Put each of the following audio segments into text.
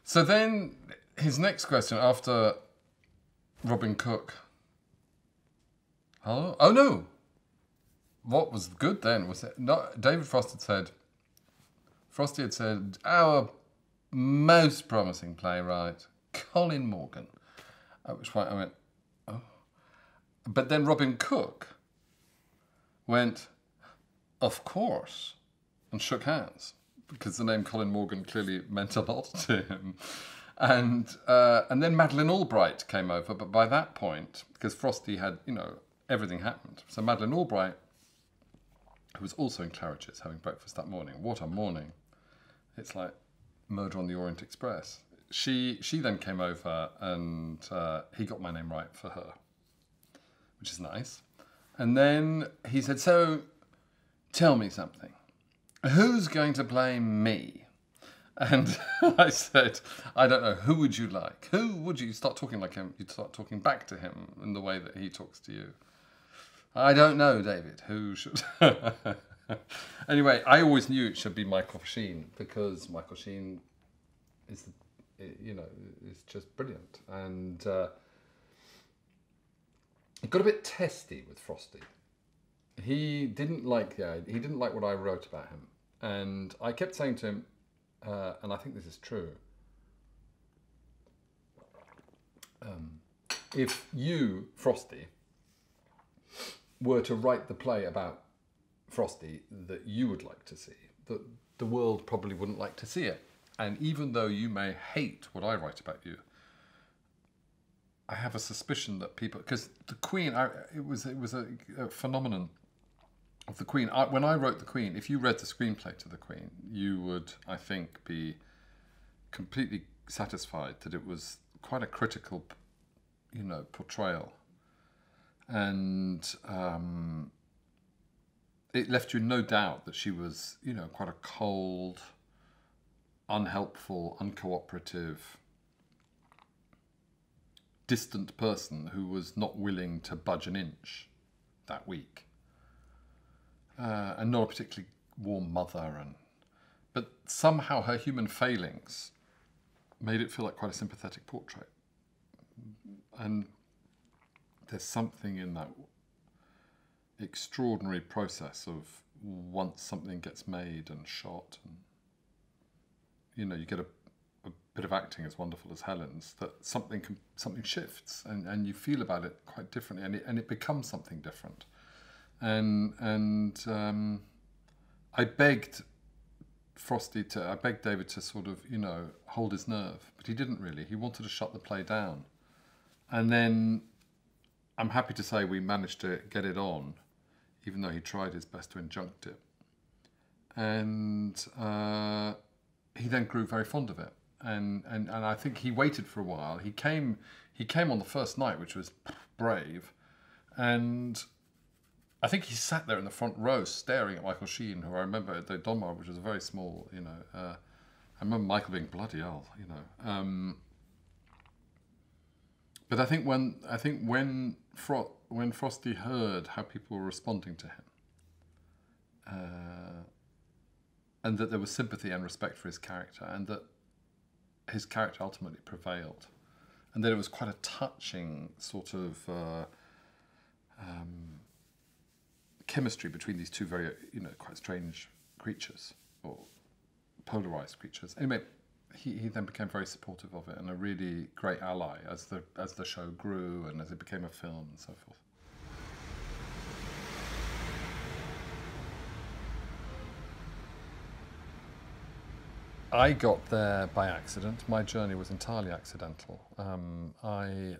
So then, his next question after Robin Cook. Hello? Oh no! What was good then was that David Frost had said, Frosty had said, our most promising playwright, Colin Morgan. At which point I went, oh. But then Robin Cook went, of course, and shook hands, because the name Colin Morgan clearly meant a lot to him. And then Madeleine Albright came over, but by that point, because Frosty had, everything happened. So Madeleine Albright, who was also in Claridge's having breakfast that morning. What a morning. It's like Murder on the Orient Express. She then came over and he got my name right for her, which is nice. And then he said, so tell me something. Who's going to play me? And I said, I don't know, who would you like? Who would you start talking like him? You'd start talking back to him in the way that he talks to you. I don't know, David, who should... Anyway, I always knew it should be Michael Sheen, because Michael Sheen is, is just brilliant. And it got a bit testy with Frosty. He didn't like what I wrote about him. And I kept saying to him, and I think this is true, if you, Frosty, were to write the play about Frosty that you would like to see, that the world probably wouldn't like to see it. And even though you may hate what I write about you, I have a suspicion that people, because the Queen, it was a phenomenon of the Queen. When I wrote the Queen, if you read the screenplay to the Queen, you would, I think, be completely satisfied that it was quite a critical, portrayal. And it left you no doubt that she was, quite a cold, unhelpful, uncooperative, distant person who was not willing to budge an inch that week. And not a particularly warm mother. But somehow her human failings made it feel like quite a sympathetic portrait. And there's something in that extraordinary process of once something gets made and shot, and you get a bit of acting as wonderful as Helen's, that something shifts and you feel about it quite differently, and it becomes something different. And I begged David to sort of hold his nerve, but he didn't really. He wanted to shut the play down, and then I'm happy to say we managed to get it on, even though he tried his best to injunct it. And he then grew very fond of it. And I think he waited for a while. He came on the first night, which was brave. And I think he sat there in the front row staring at Michael Sheen, who I remember at the Donmar, which was a very small, I remember Michael being bloody hell, But I think when Frosty heard how people were responding to him, and that there was sympathy and respect for his character, and that his character ultimately prevailed, and that it was quite a touching sort of chemistry between these two very, quite strange creatures, or polarized creatures. Anyway, he then became very supportive of it and a really great ally as the show grew and as it became a film and so forth. I got there by accident. My journey was entirely accidental. I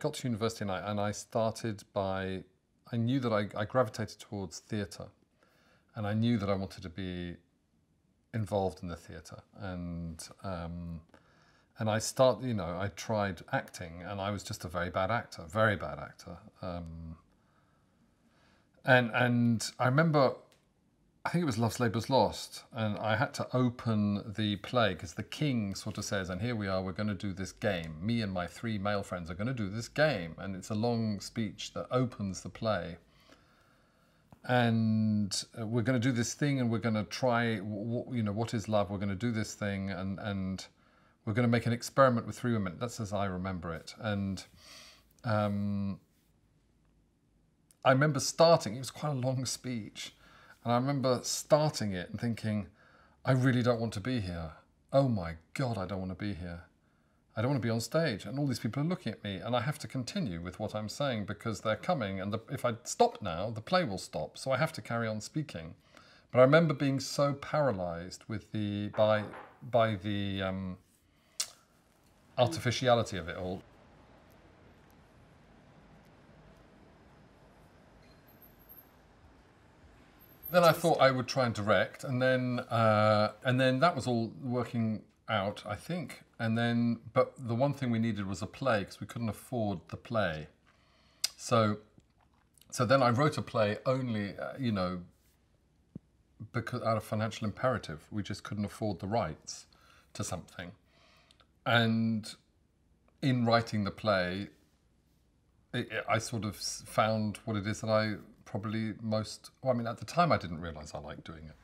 got to university and I started by, I knew that I gravitated towards theatre, and I knew that I wanted to be involved in the theatre. And I I tried acting, and I was just a very bad actor. And I remember, I think it was Love's Labour's Lost, and I had to open the play because the king sort of says, and here we are, we're going to do this game. Me and my 3 male friends are going to do this game. And it's a long speech that opens the play. And we're going to do this thing, and we're going to try, what is love? We're going to do this thing, and we're going to make an experiment with 3 women. That's as I remember it. And I remember starting, it was quite a long speech, and I remember starting it and thinking, I really don't want to be here. Oh my God, I don't want to be here. I don't want to be on stage, and all these people are looking at me, and I have to continue with what I'm saying because they're coming, and if I stop now, the play will stop, so I have to carry on speaking. But I remember being so paralysed with by the artificiality of it all. Then I thought I would try and direct, and then that was all working out, I think. But the one thing we needed was a play because we couldn't afford the play. So then I wrote a play only, because out of financial imperative, we just couldn't afford the rights to something. And in writing the play, I sort of found what it is that I probably most, well, I mean, at the time I didn't realise I liked doing it.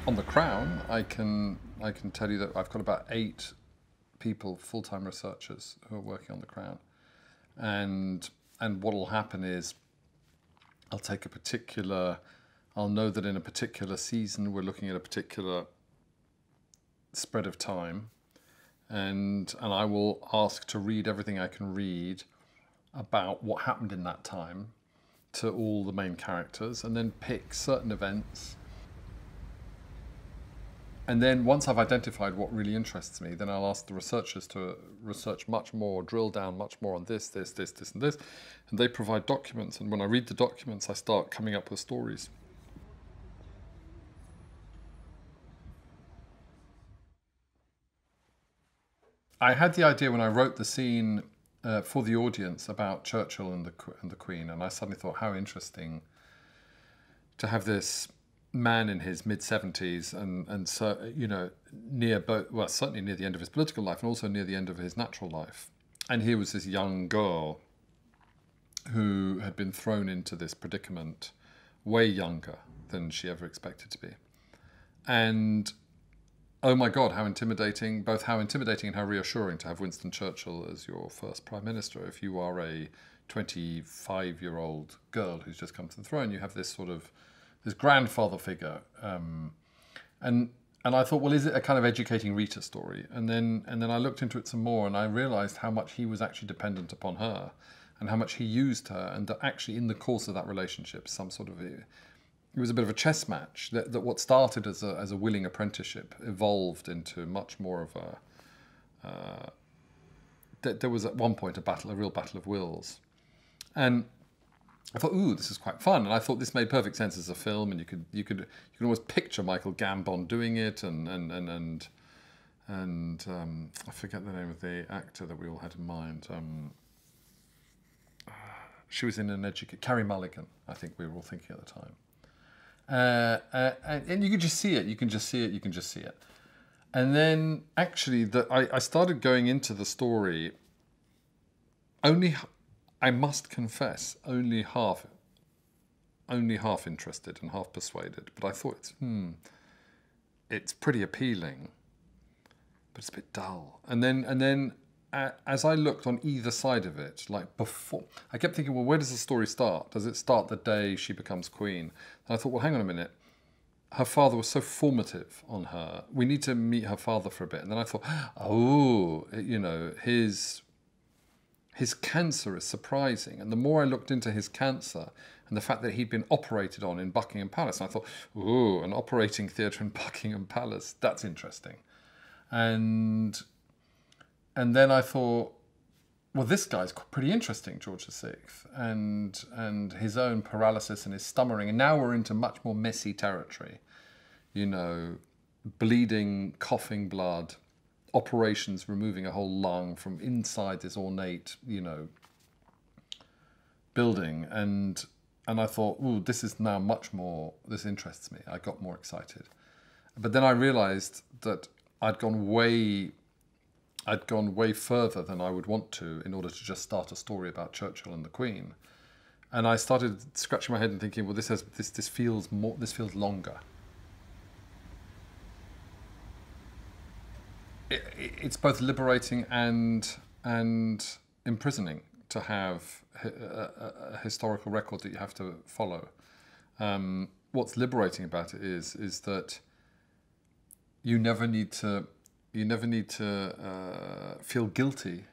On The Crown, I can tell you that I've got about 8 people, full-time researchers, who are working on The Crown. And what will happen is I'll know that in a particular season we're looking at a particular spread of time, and I will ask to read everything I can read about what happened in that time to all the main characters, and then pick certain events. And then once I've identified what really interests me, then I'll ask the researchers to research much more, drill down much more on this, and this. And they provide documents, and when I read the documents, I start coming up with stories. I had the idea when I wrote the scene for the audience about Churchill and the Queen, and I suddenly thought how interesting to have this man in his mid-70s and so near both, well, certainly near the end of his political life and also near the end of his natural life. And here was this young girl who had been thrown into this predicament way younger than she ever expected to be. And oh my God, how intimidating, both how intimidating and how reassuring to have Winston Churchill as your first Prime Minister. If you are a 25-year-old girl who's just come to the throne, you have this sort of, this grandfather figure. And I thought, well, is it a kind of educating Rita story? And then I looked into it some more, and I realised how much he was actually dependent upon her and how much he used her, and that actually in the course of that relationship, some sort of it was a bit of a chess match, that what started as a willing apprenticeship evolved into much more of a... there was at one point a real battle of wills. And I thought, ooh, this is quite fun. And I thought this made perfect sense as a film, and you could almost picture Michael Gambon doing it, and I forget the name of the actor that we all had in mind. She was in Carrie Mulligan, I think we were all thinking at the time. And you could just see it. You can just see it. And then actually, I started going into the story. I must confess, only half interested and half persuaded. But I thought, it's pretty appealing, but it's a bit dull. And then, as I looked on either side of it, like before, I kept thinking, well, where does the story start? Does it start the day she becomes queen? And I thought, well, hang on a minute. Her father was so formative on her. We need to meet her father for a bit. And then I thought, oh, his cancer is surprising. And the more I looked into his cancer and the fact that he'd been operated on in Buckingham Palace, and I thought, ooh, an operating theatre in Buckingham Palace, that's interesting. And then I thought, well, this guy's pretty interesting, George VI, and his own paralysis and his stammering. And now we're into much more messy territory, bleeding, coughing blood, operations removing a whole lung from inside this ornate, building, and I thought, ooh, this is now much more. This interests me. I got more excited, but then I realised that I'd gone way further than I would want to in order to just start a story about Churchill and the Queen, and I started scratching my head and thinking, well, this feels longer. It's both liberating and imprisoning to have a historical record that you have to follow. What's liberating about it is that you never need to feel guilty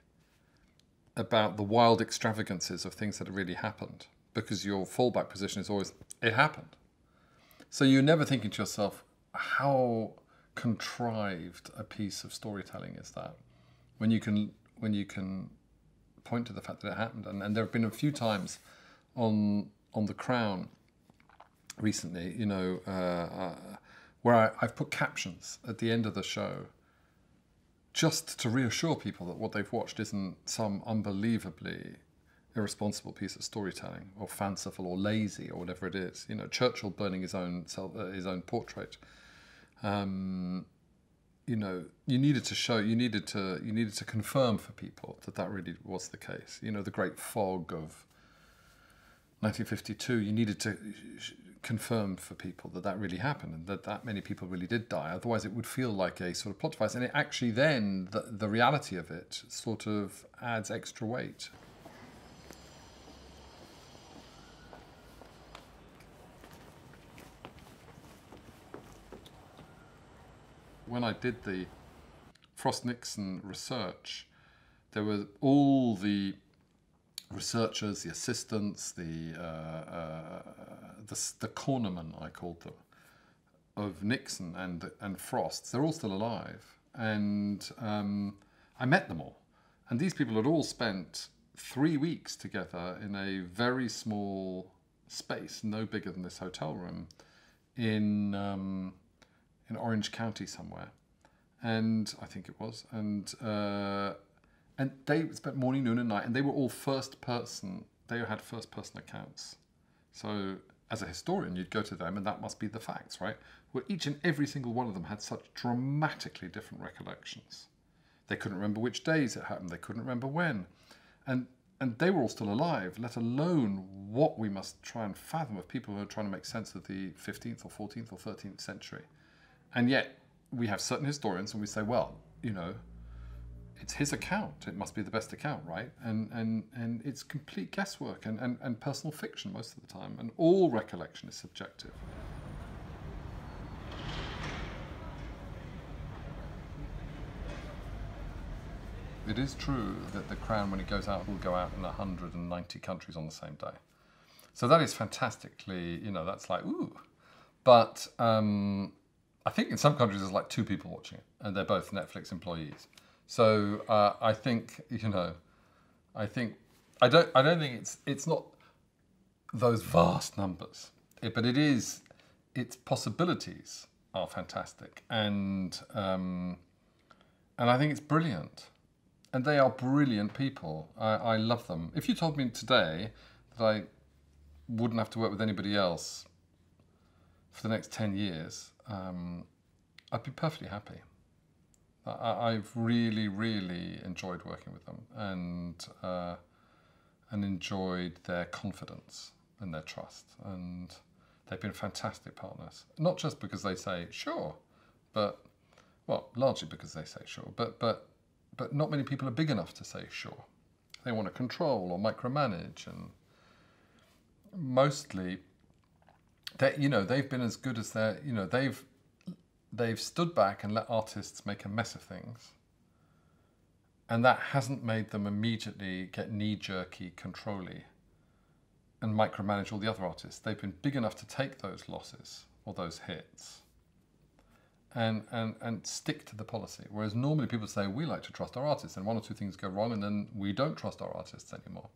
about the wild extravagances of things that have really happened, because your fallback position is always, it happened. So you're never thinking to yourself, how contrived a piece of storytelling is that, when you can point to the fact that it happened. And there have been a few times on The Crown recently, where I've put captions at the end of the show just to reassure people that what they've watched isn't some unbelievably irresponsible piece of storytelling, or fanciful, or lazy, or whatever it is. Churchill burning his own portrait. You needed to confirm for people that really was the case. The Great Fog of 1952, you needed to confirm for people that really happened, and that many people really did die. Otherwise it would feel like a sort of plot device, and it actually then, the reality of it sort of adds extra weight. When I did the Frost-Nixon research, there were all the researchers, the assistants, the cornermen, I called them, of Nixon and Frost. They're all still alive, and I met them all. And these people had all spent 3 weeks together in a very small space, no bigger than this hotel room, in Orange County somewhere, and I think it was, and they spent morning, noon, and night, and they were all first person. They had first person accounts. So as a historian, you'd go to them, and that must be the facts, right? Well, each and every single one of them had such dramatically different recollections. They couldn't remember which days it happened. They couldn't remember when, and they were all still alive. Let alone what we must try and fathom of people who are trying to make sense of the 15th or 14th or 13th century. And yet, we have certain historians, and we say, well, it's his account. It must be the best account, right? And it's complete guesswork and personal fiction most of the time. And all recollection is subjective. It is true that The Crown, when it goes out, will go out in 190 countries on the same day. So that is fantastically, that's like, ooh. But I think in some countries there's like 2 people watching it, and they're both Netflix employees. So I think I don't think it's not those vast numbers, but its possibilities are fantastic, and I think it's brilliant, and they are brilliant people. I love them. If you told me today that I wouldn't have to work with anybody else for the next 10 years, I'd be perfectly happy. I've really, really enjoyed working with them, and enjoyed their confidence and their trust, and they've been fantastic partners. Not just because they say sure, but largely because they say sure, but not many people are big enough to say sure. They want to control or micromanage, and mostly they've been as good as they've stood back and let artists make a mess of things, and that hasn't made them immediately get knee-jerky, control-y, and micromanage all the other artists. They've been big enough to take those losses or those hits and stick to the policy. Whereas normally people say, we like to trust our artists, and 1 or 2 things go wrong, and then we don't trust our artists anymore.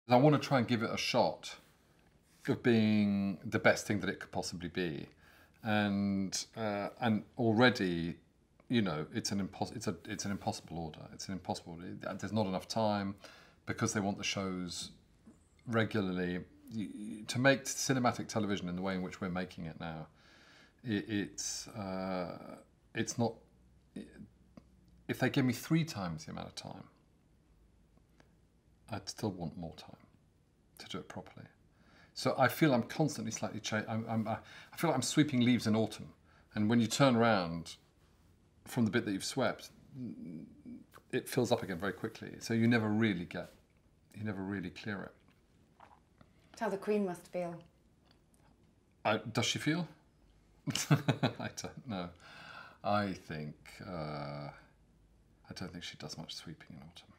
I want to try and give it a shot of being the best thing that it could possibly be, and already, you know, it's an impossible order. It's an impossible. There's not enough time, because they want the shows regularly. To make cinematic television in the way in which we're making it now, it's not. If they give me 3 times the amount of time, I'd still want more time to do it properly. So I feel I'm constantly slightly I feel like I'm sweeping leaves in autumn, and when you turn around from the bit that you've swept, it fills up again very quickly. So you never really clear it. That's how the Queen must feel. Does she feel? I don't know. I don't think she does much sweeping in autumn.